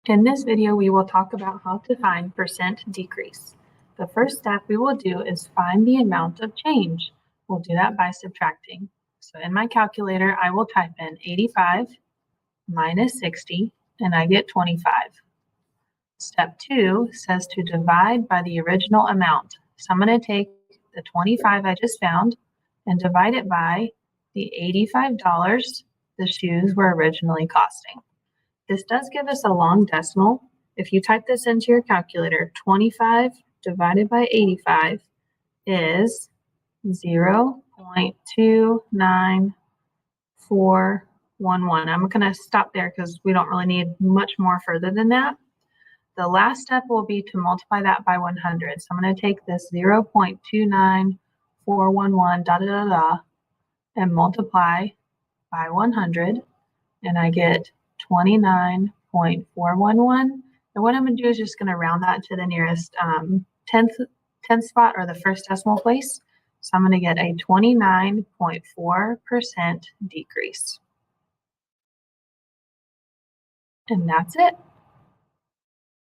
In this video, we will talk about how to find percent decrease. The first step we will do is find the amount of change. We'll do that by subtracting. So in my calculator, I will type in 85 minus 60, and I get 25. Step 2 says to divide by the original amount. So I'm going to take the 25 I just found and divide it by the $85 the shoes were originally costing. This does give us a long decimal. If you type this into your calculator, 25 divided by 85 is 0.29411. I'm going to stop there because we don't really need much more further than that. The last step will be to multiply that by 100. So I'm going to take this 0.29411 and multiply by 100, and I get 29.411. And what I'm going to do is just going to round that to the nearest tenth spot, or the first decimal place. So I'm going to get a 29.4% decrease. And that's it.